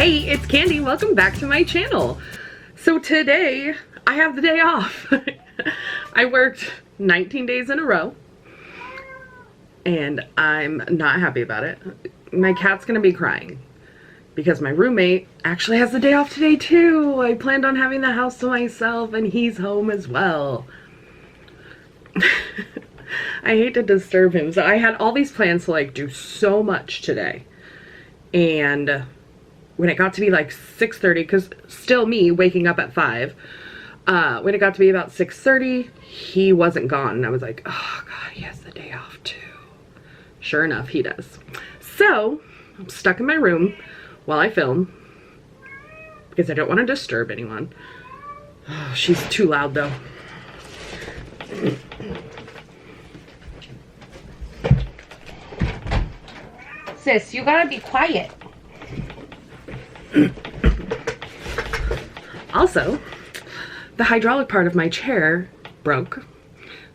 Hey, it's Candy. Welcome back to my channel. So today I have the day off. I worked 19 days in a row and I'm not happy about it. My cat's gonna be crying because my roommate actually has the day off today too. I planned on having the house to myself and he's home as well. I hate to disturb him. So I had all these plans to like do so much today. And when it got to be like 6:30, because still me waking up at 5, when it got to be about 6:30, he wasn't gone. And I was like, oh God, he has the day off too. Sure enough, he does. So I'm stuck in my room while I film because I don't want to disturb anyone. Oh, she's too loud though. Sis, you gotta be quiet. Also, the hydraulic part of my chair broke,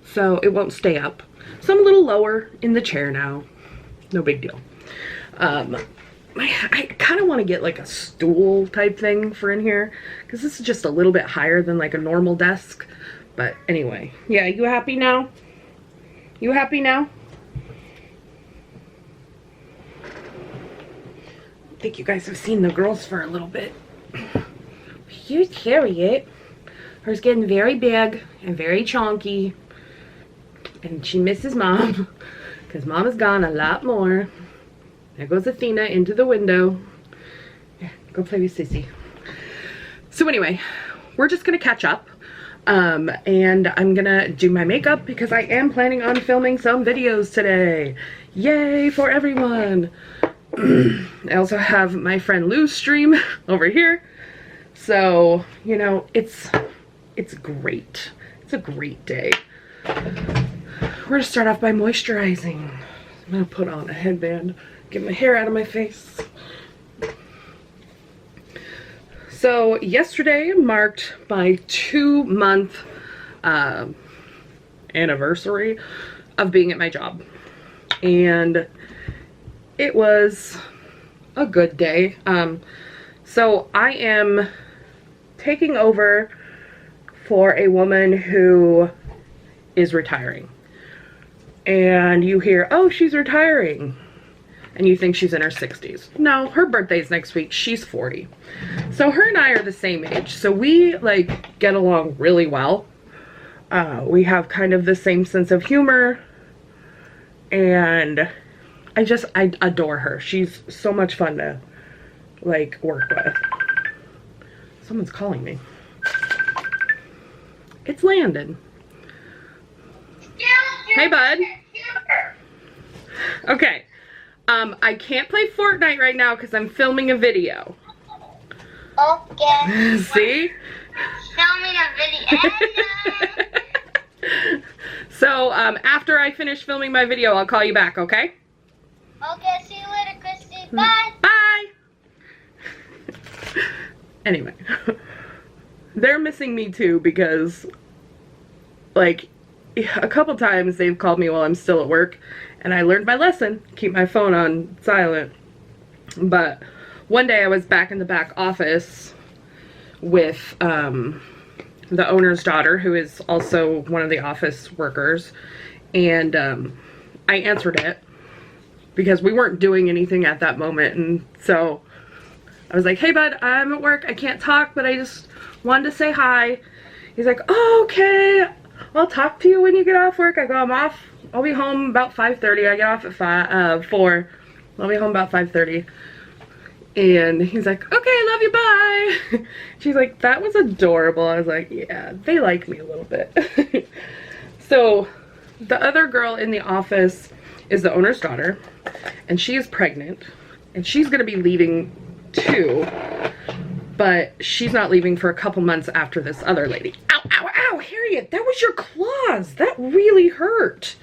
so it won't stay up. So I'm a little lower in the chair now. No big deal. I kind of want to get like a stool type thing for in here because this is just a little bit higher than like a normal desk. But anyway, yeah, you happy now? You happy now? I think you guys have seen the girls for a little bit. Here's Harriet. Her's getting very big and very chonky. And she misses Mom. Because Mom is gone a lot more. There goes Athena into the window. Yeah, go play with Sissy. So anyway, we're just going to catch up. And I'm going to do my makeup because I am planning on filming some videos today. Yay for everyone. I also have my friend Lou's stream over here. So, you know, it's great. It's a great day. We're gonna start off by moisturizing. I'm gonna put on a headband, get my hair out of my face. So yesterday marked my 2-month anniversary of being at my job. And it was a good day. So I am taking over for a woman who is retiring. And you hear, oh, she's retiring. And you think she's in her 60s. No, her birthday's next week. She's 40. So her and I are the same age. So we like get along really well. We have kind of the same sense of humor. And I adore her. She's so much fun to like work with. Someone's calling me. It's Landon. Hey, bud. Okay. I can't play Fortnite right now because I'm filming a video. Okay. See? Filming a video. So, after I finish filming my video, I'll call you back, okay? Okay, see you later, Christy. Bye. Bye! Anyway. They're missing me too because, like, a couple times they've called me while I'm still at work. And I learned my lesson. Keep my phone on silent. But one day I was back in the back office with the owner's daughter, who is also one of the office workers. And I answered it because we weren't doing anything at that moment. And so I was like, hey bud, I'm at work. I can't talk, but I just wanted to say hi. He's like, oh, okay. I'll talk to you when you get off work. I go, I'm off. I'll be home about 5:30. I get off at 4. I'll be home about 5:30. And he's like, okay, love you, bye. She's like, that was adorable. I was like, yeah, they like me a little bit. So the other girl in the office is the owner's daughter, and she is pregnant, and she's gonna be leaving too, but she's not leaving for a couple months after this other lady. Ow, ow, ow, Harriet, that was your claws. That really hurt.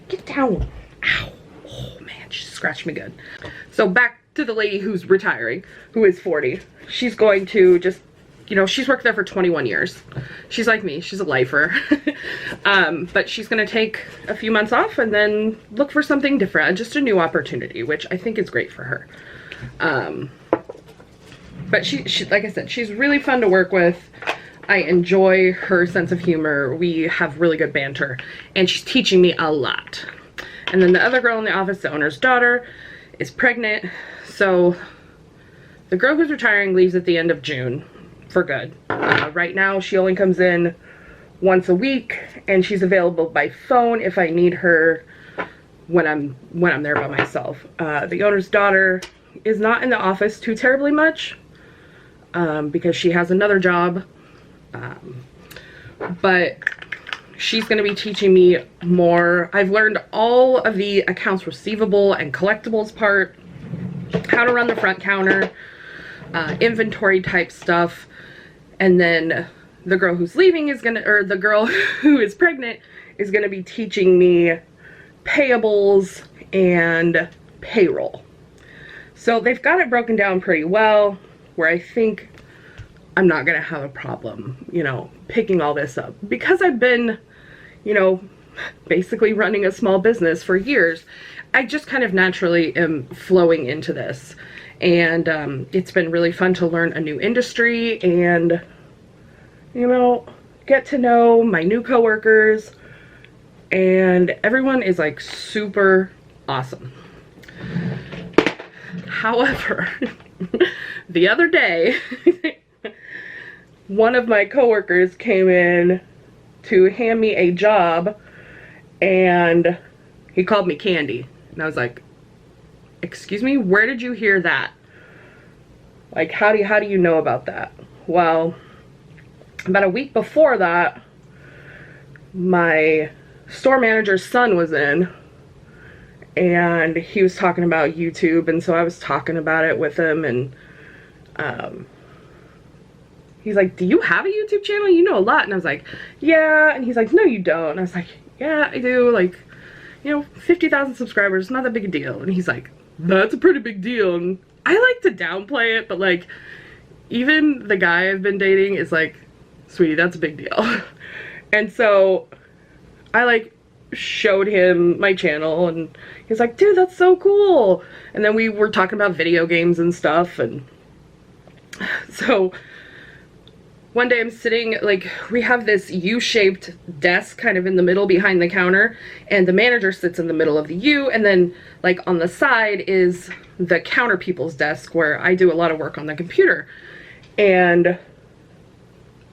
Get down. Ow. Oh man, she scratched me good. So back to the lady who's retiring, who is 40. She's going to just, you know, she's worked there for 21 years. She's like me, she's a lifer. But she's gonna take a few months off and then look for something different, just a new opportunity, which I think is great for her. But she, like I said, she's really fun to work with. I enjoy her sense of humor. We have really good banter, and she's teaching me a lot. And then the other girl in the office, the owner's daughter, is pregnant. So the girl who's retiring leaves at the end of June for good. Right now, she only comes in once a week, and she's available by phone if I need her when I'm there by myself. The owner's daughter is not in the office too terribly much because she has another job. But she's going to be teaching me more. I've learned all of the accounts receivable and collectibles part, how to run the front counter, inventory type stuff. And then the girl who's leaving is gonna, or the girl who is pregnant is gonna be teaching me payables and payroll. So they've got it broken down pretty well, where I think I'm not gonna have a problem, you know, picking all this up. Because I've been, you know, basically running a small business for years, I just kind of naturally am flowing into this. And it's been really fun to learn a new industry and, you know, get to know my new coworkers. And everyone is like super awesome. However, the other day, one of my coworkers came in to hand me a job, and he called me Kandy. And I was like, excuse me, where did you hear that? Like, how do you know about that? Well, about a week before that, my store manager's son was in, and he was talking about YouTube, and so I was talking about it with him, and he's like, do you have a YouTube channel? You know a lot. And I was like, yeah. And he's like, no, you don't. And I was like, yeah, I do. Like, you know, 50,000 subscribers, not that big a deal. And he's like, that's a pretty big deal. And I like to downplay it, but like, even the guy I've been dating is like, sweetie, that's a big deal. And so I like showed him my channel, and he's like, dude, that's so cool. And then we were talking about video games and stuff. And so one day I'm sitting, like, we have this U-shaped desk kind of in the middle behind the counter, and the manager sits in the middle of the U, and then like on the side is the counter people's desk where I do a lot of work on the computer. And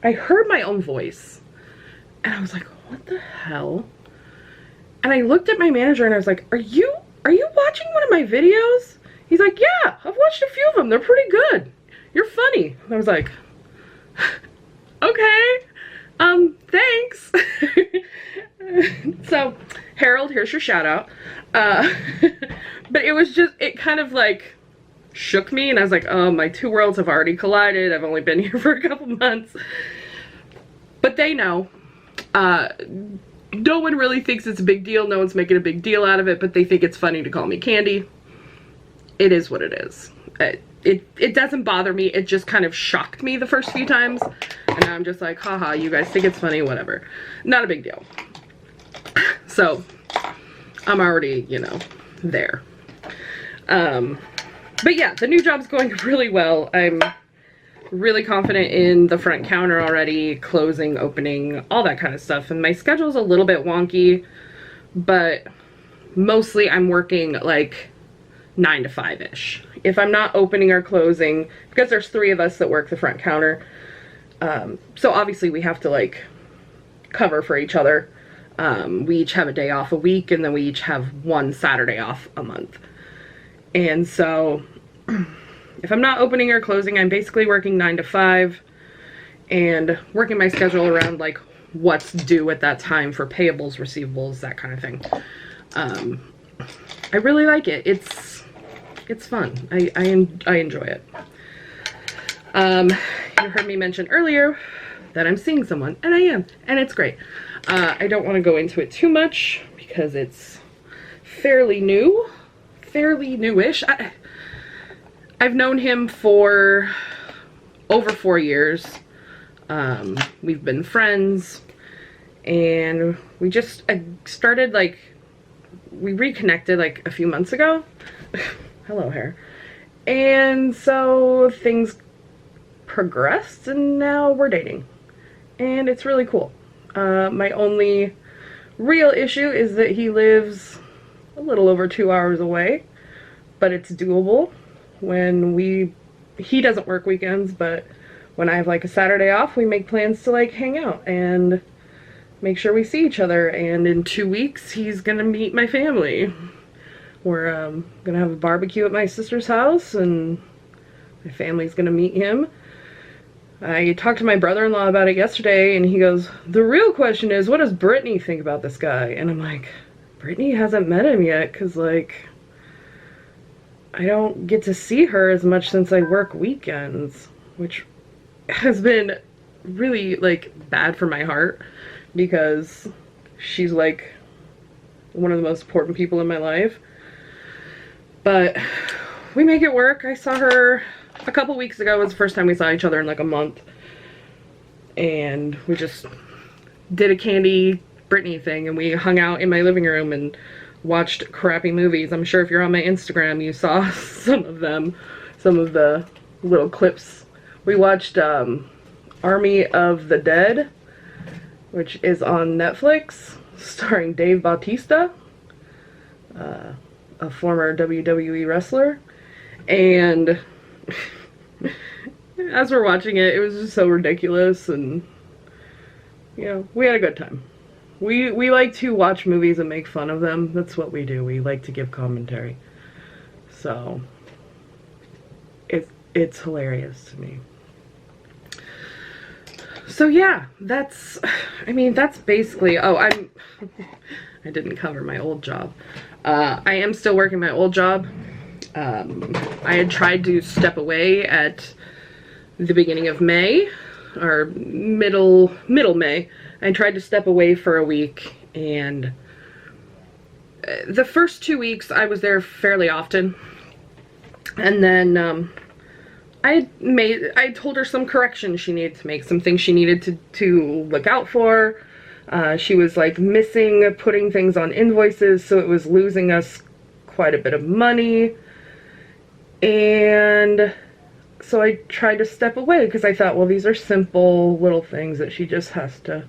I heard my own voice, and I was like, what the hell? And I looked at my manager and I was like, are you watching one of my videos? He's like, yeah, I've watched a few of them. They're pretty good. You're funny. And I was like, okay, thanks. So Harold, here's your shout out. But it was just, it kind of like shook me, and I was like, oh, my two worlds have already collided. I've only been here for a couple months. But they know. No one really thinks it's a big deal. No one's making a big deal out of it, but they think it's funny to call me Kandy. It is what it is. It doesn't bother me. It just kind of shocked me the first few times. And now I'm just like, haha, you guys think it's funny, whatever. Not a big deal. So I'm already, you know, there. But yeah, the new job's going really well. I'm really confident in the front counter already, closing, opening, all that kind of stuff. And my schedule's a little bit wonky, but mostly I'm working like 9 to 5-ish. If I'm not opening or closing, because there's 3 of us that work the front counter, so obviously we have to like cover for each other. We each have a day off a week, and then we each have one Saturday off a month. And so if I'm not opening or closing, I'm basically working 9 to 5 and working my schedule around like what's due at that time for payables, receivables, that kind of thing. I really like it. It's fun. I enjoy it. You heard me mention earlier that I'm seeing someone, and I am, and it's great. I don't want to go into it too much because it's fairly newish. I've known him for over 4 years. We've been friends, and we just started like, we reconnected like a few months ago. Hello, hair. And so things progressed and now we're dating. And it's really cool. My only real issue is that he lives a little over 2 hours away, but it's doable when he doesn't work weekends, but when I have like a Saturday off, we make plans to like hang out and make sure we see each other. And in 2 weeks, he's gonna meet my family. We're gonna have a barbecue at my sister's house and my family's gonna meet him. I talked to my brother-in-law about it yesterday and he goes, the real question is, what does Brittany think about this guy? And I'm like, Brittany hasn't met him yet because like I don't get to see her as much since I work weekends, which has been really like bad for my heart because she's like one of the most important people in my life. But we make it work. I saw her a couple weeks ago. It was the first time we saw each other in like a month. And we just did a Kandy Brittany thing and we hung out in my living room and watched crappy movies. I'm sure if you're on my Instagram you saw some of them, some of the little clips. We watched Army of the Dead, which is on Netflix, starring Dave Bautista, a former WWE wrestler. And as we're watching it, it was just so ridiculous, and you know, we had a good time. We like to watch movies and make fun of them. That's what we do. We like to give commentary. So it's hilarious to me. So yeah, that's basically, I didn't cover my old job. I am still working my old job. I had tried to step away at the beginning of May, or middle May. I tried to step away for a week, and the first 2 weeks I was there fairly often. And then I told her some corrections she needed to make, some things she needed to look out for. She was like missing putting things on invoices, so it was losing us quite a bit of money. And so I tried to step away because I thought, well, these are simple little things that she just has to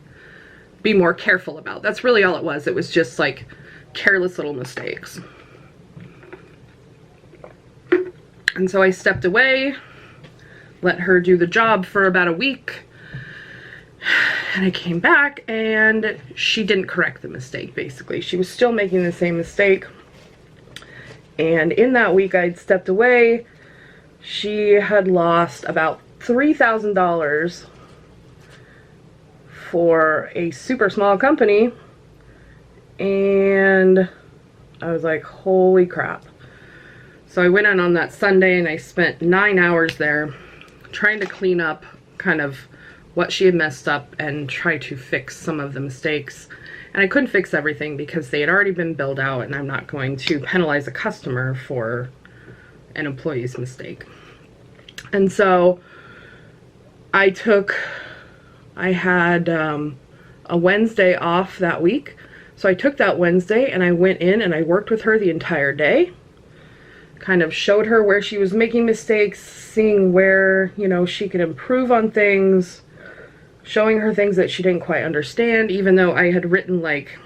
be more careful about. That's really all it was. It was just like careless little mistakes. And so I stepped away, let her do the job for about a week, and I came back and she didn't correct the mistake, basically. She was still making the same mistake. And in that week I'd stepped away, she had lost about $3,000 for a super small company, and I was like, holy crap. So I went in on that Sunday and I spent 9 hours there trying to clean up kind of what she had messed up and try to fix some of the mistakes. And I couldn't fix everything because they had already been billed out, and I'm not going to penalize a customer for an employee's mistake. And so I had a Wednesday off that week. So I took that Wednesday and I went in and I worked with her the entire day. Kind of showed her where she was making mistakes, seeing where, you know, she could improve on things, showing her things that she didn't quite understand, even though I had written like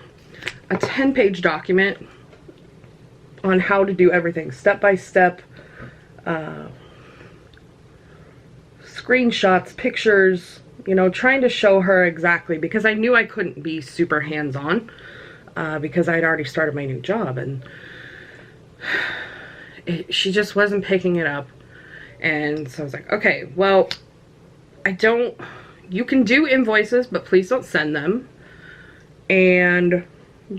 a 10-page document on how to do everything step by step, screenshots, pictures, you know, trying to show her exactly, because I knew I couldn't be super hands-on because I'd already started my new job, and she just wasn't picking it up. And so I was like, okay, well, you can do invoices, but please don't send them, and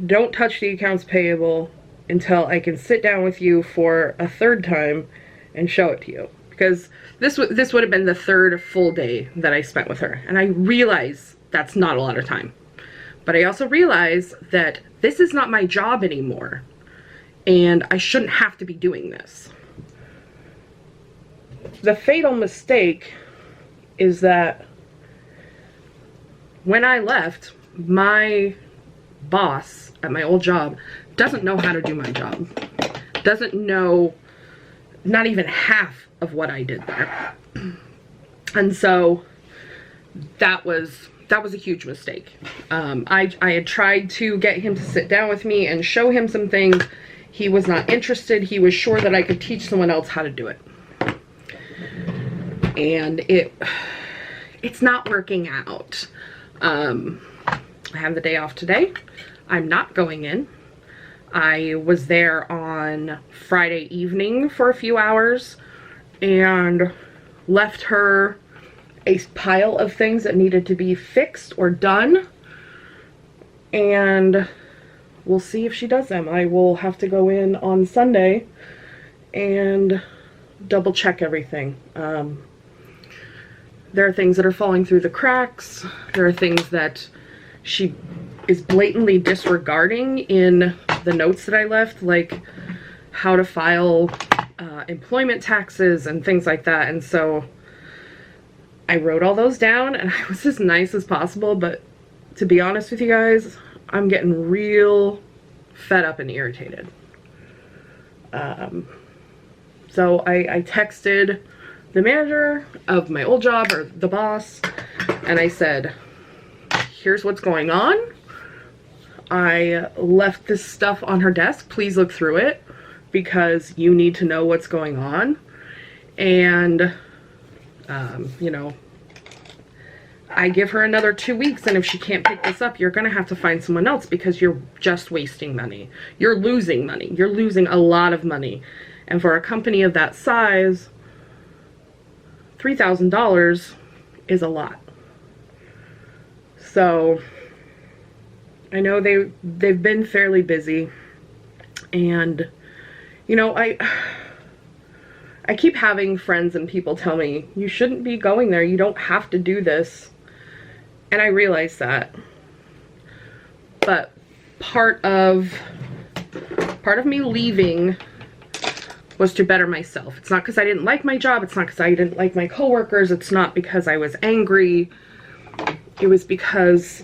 don't touch the accounts payable until I can sit down with you for a third time and show it to you. Because this would have been the third full day that I spent with her, and I realize that's not a lot of time. But I also realize that this is not my job anymore, and I shouldn't have to be doing this. The fatal mistake is that when I left, my boss at my old job doesn't know how to do my job. Doesn't know not even half of what I did there. And so that was a huge mistake. I had tried to get him to sit down with me and show him some things. He was not interested. He was sure that I could teach someone else how to do it. And it's not working out. I have the day off today. I'm not going in. I was there on Friday evening for a few hours and left her a pile of things that needed to be fixed or done, and we'll see if she does them. I will have to go in on Sunday and double check everything. There are things that are falling through the cracks. There are things that she is blatantly disregarding in the notes that I left, like how to file employment taxes and things like that. And so I wrote all those down, and I was as nice as possible, but to be honest with you guys, I'm getting real fed up and irritated. So I texted the manager of my old job, or the boss, and I said, here's what's going on. I left this stuff on her desk. Please look through it because you need to know what's going on. And you know, I give her another 2 weeks, and if she can't pick this up, you're gonna have to find someone else because you're just wasting money. You're losing money. You're losing a lot of money. And for a company of that size, $3,000 is a lot. So I know they've been fairly busy, and you know, I keep having friends and people tell me, you shouldn't be going there, you don't have to do this. And I realize that. But part of me leaving was to better myself. It's not because I didn't like my job, it's not because I didn't like my coworkers, it's not because I was angry. It was because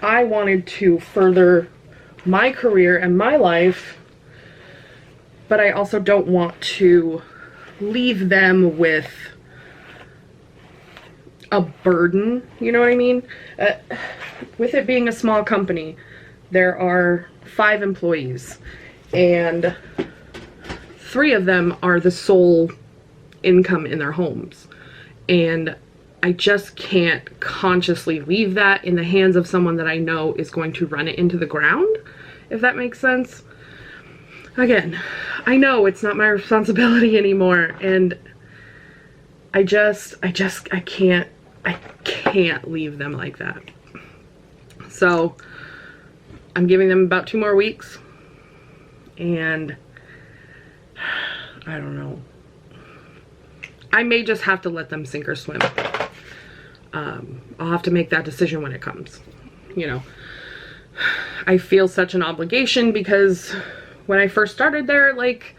I wanted to further my career and my life, but I also don't want to leave them with a burden, you know what I mean? With it being a small company, there are 5 employees, and 3 of them are the sole income in their homes. And I just can't consciously leave that in the hands of someone that I know is going to run it into the ground, if that makes sense. Again, I know it's not my responsibility anymore, and I can't leave them like that. So I'm giving them about 2 more weeks, and I don't know. I may just have to let them sink or swim. I'll have to make that decision when it comes. You know, I feel such an obligation because when I first started there, like,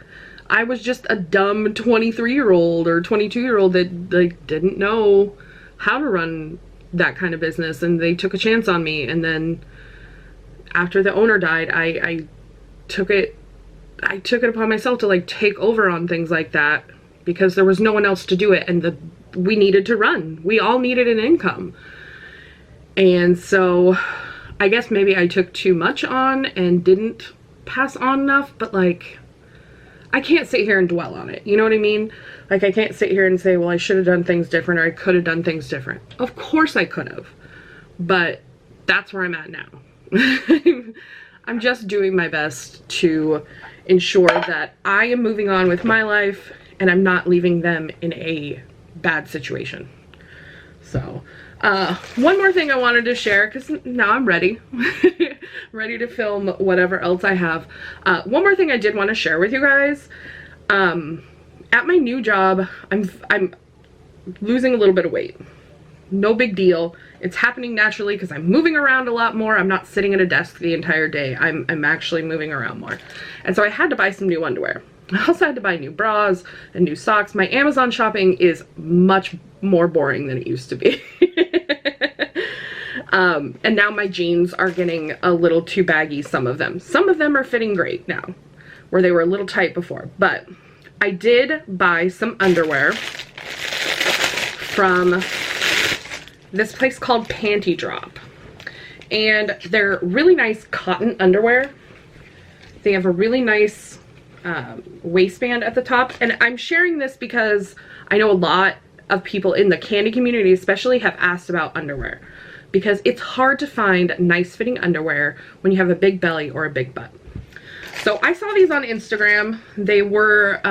I was just a dumb 23-year-old or 22-year-old that, like, didn't know how to run that kind of business, and they took a chance on me. And then after the owner died, I took it upon myself to, like, take over on things like that because there was no one else to do it, and we needed to run. We all needed an income. And so I guess maybe I took too much on and didn't pass on enough, but, like, I can't sit here and dwell on it. You know what I mean? Like, I can't sit here and say, well, I should have done things different, or I could have done things different. Of course I could have, but that's where I'm at now. I'm just doing my best to ensure that I am moving on with my life and I'm not leaving them in a bad situation. So, one more thing I wanted to share, because now I'm ready. Ready to film whatever else I have. One more thing I did want to share with you guys. At my new job, I'm losing a little bit of weight. No big deal. It's happening naturally because I'm moving around a lot more. I'm not sitting at a desk the entire day. I'm actually moving around more. And so I had to buy some new underwear. I also had to buy new bras and new socks. My Amazon shopping is much more boring than it used to be. And now my jeans are getting a little too baggy, some of them. Some of them are fitting great now, where they were a little tight before. But I did buy some underwear from this place called Panty Drop. And they're really nice cotton underwear. They have a really nice waistband at the top. And I'm sharing this because I know a lot of people in the Kandy community especially have asked about underwear, because it's hard to find nice fitting underwear when you have a big belly or a big butt. So I saw these on Instagram. They were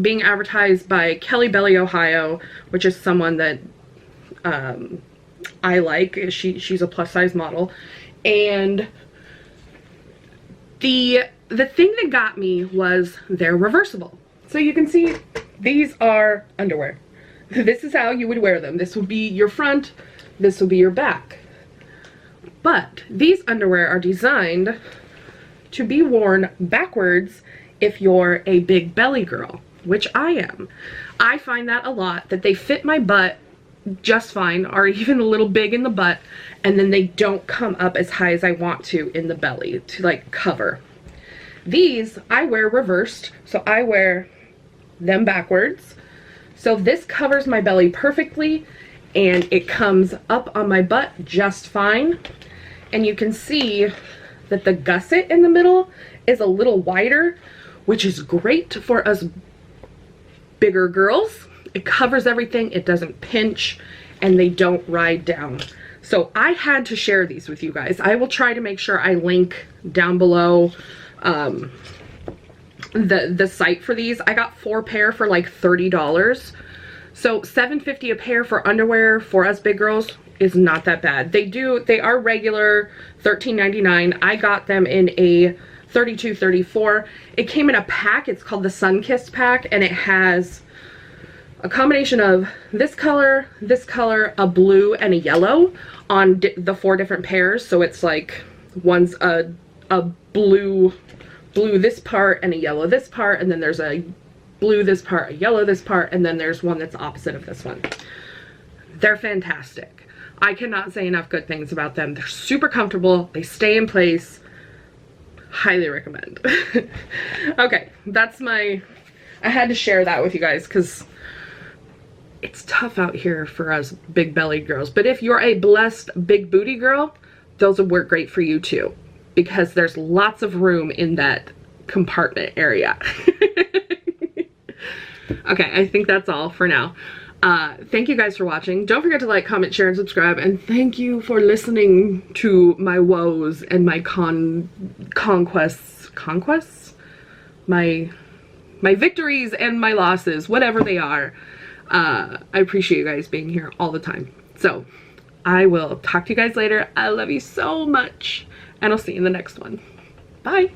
being advertised by Kelly Belly Ohio, which is someone that I like. She's a plus size model. And the thing that got me was they're reversible. So you can see these are underwear. This is how you would wear them. This would be your front, this would be your back. But these underwear are designed to be worn backwards if you're a big belly girl, which I am. I find that a lot, that they fit my butt just fine, or even a little big in the butt, and then they don't come up as high as I want to in the belly to like cover. These I wear reversed, so I wear them backwards. So this covers my belly perfectly, and it comes up on my butt just fine. And you can see that the gusset in the middle is a little wider, which is great for us bigger girls. It covers everything, it doesn't pinch, and they don't ride down. So I had to share these with you guys. I will try to make sure I link down below the site for these. I got 4 pair for like $30. So $7.50 a pair for underwear for us big girls is not that bad. They are regular $13.99. I got them in a 32-34. It came in a pack. It's called the Sunkissed pack, and it has a combination of this color, a blue, and a yellow on the 4 different pairs. So it's like one's a blue this part and a yellow this part, and then there's a blue this part, a yellow this part, and then there's one that's opposite of this one. They're fantastic. I cannot say enough good things about them. They're super comfortable. They stay in place. Highly recommend. Okay, I had to share that with you guys because it's tough out here for us big bellied girls. But if you're a blessed big booty girl, those would work great for you too, because there's lots of room in that compartment area. Okay, I think that's all for now. Thank you guys for watching. Don't forget to like, comment, share, and subscribe. And thank you for listening to my woes and my conquests? My victories and my losses, whatever they are. I appreciate you guys being here all the time. So I will talk to you guys later. I love you so much, and I'll see you in the next one. Bye.